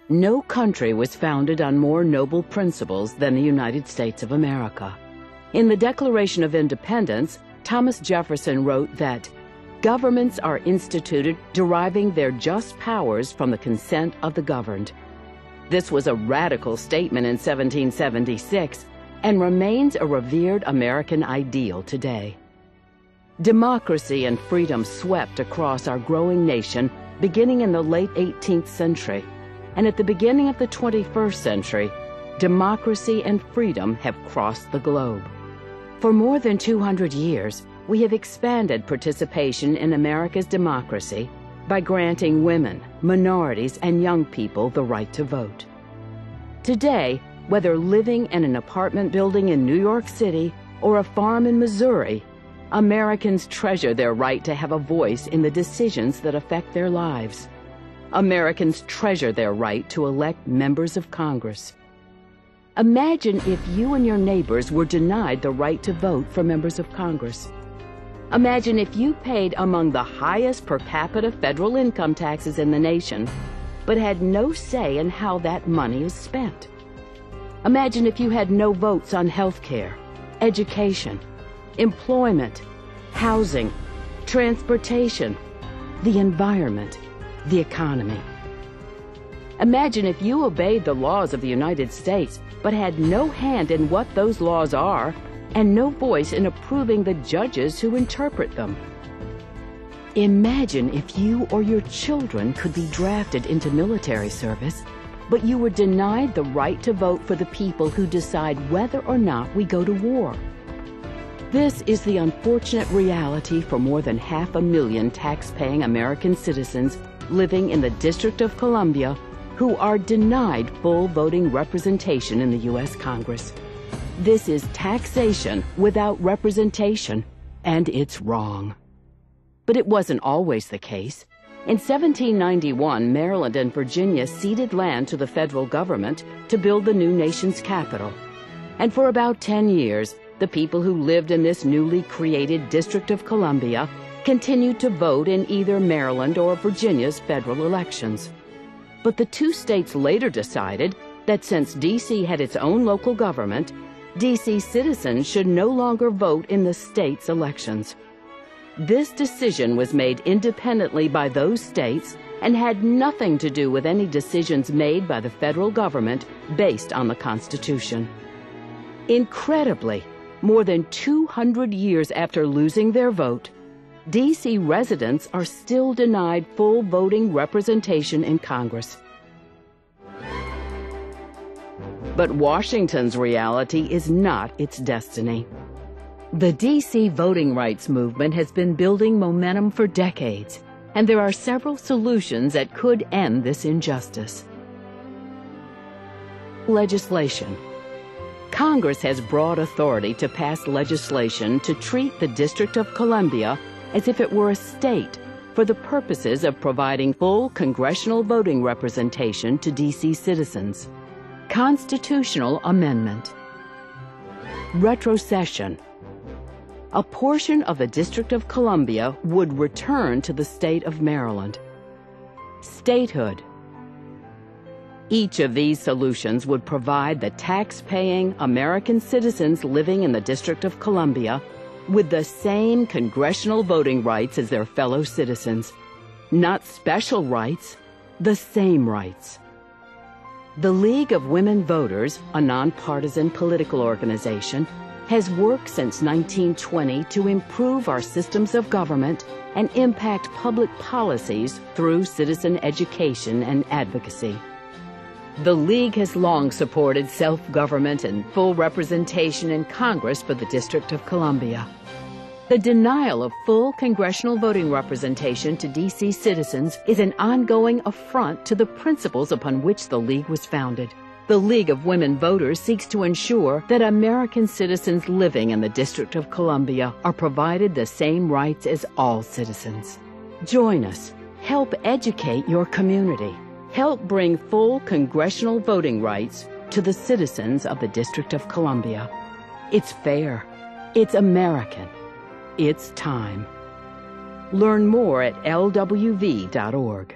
No country was founded on more noble principles than the United States of America. In the Declaration of Independence, Thomas Jefferson wrote that governments are instituted deriving their just powers from the consent of the governed. This was a radical statement in 1776 and remains a revered American ideal today. Democracy and freedom swept across our growing nation beginning in the late 18th century, and at the beginning of the 21st century, democracy and freedom have crossed the globe. For more than 200 years, we have expanded participation in America's democracy by granting women, minorities, and young people the right to vote. Today, whether living in an apartment building in New York City or a farm in Missouri, Americans treasure their right to have a voice in the decisions that affect their lives. Americans treasure their right to elect members of Congress. Imagine if you and your neighbors were denied the right to vote for members of Congress. Imagine if you paid among the highest per capita federal income taxes in the nation, but had no say in how that money is spent. Imagine if you had no votes on health care, education, employment, housing, transportation, the environment, the economy. Imagine if you obeyed the laws of the United States but had no hand in what those laws are and no voice in approving the judges who interpret them. Imagine if you or your children could be drafted into military service, but you were denied the right to vote for the people who decide whether or not we go to war. This is the unfortunate reality for more than 500,000 tax-paying American citizens living in the District of Columbia who are denied full voting representation in the U.S. Congress. This is taxation without representation, and it's wrong. But it wasn't always the case. In 1791, Maryland and Virginia ceded land to the federal government to build the new nation's capital. And for about 10 years, the people who lived in this newly created District of Columbia continued to vote in either Maryland or Virginia's federal elections. But the two states later decided that since D.C. had its own local government, D.C. citizens should no longer vote in the state's elections. This decision was made independently by those states and had nothing to do with any decisions made by the federal government based on the Constitution. Incredibly, more than 200 years after losing their vote, D.C. residents are still denied full voting representation in Congress. But Washington's reality is not its destiny. The D.C. voting rights movement has been building momentum for decades, and there are several solutions that could end this injustice. Legislation. Congress has broad authority to pass legislation to treat the District of Columbia as if it were a state for the purposes of providing full congressional voting representation to D.C. citizens. Constitutional amendment. Retrocession. A portion of the District of Columbia would return to the state of Maryland. Statehood. Each of these solutions would provide the tax-paying American citizens living in the District of Columbia with the same congressional voting rights as their fellow citizens. Not special rights, the same rights. The League of Women Voters, a nonpartisan political organization, has worked since 1920 to improve our systems of government and impact public policies through citizen education and advocacy. The League has long supported self-government and full representation in Congress for the District of Columbia. The denial of full congressional voting representation to D.C. citizens is an ongoing affront to the principles upon which the League was founded. The League of Women Voters seeks to ensure that American citizens living in the District of Columbia are provided the same rights as all citizens. Join us. Help educate your community. Help bring full congressional voting rights to the citizens of the District of Columbia. It's fair. It's American. It's time. Learn more at lwv.org.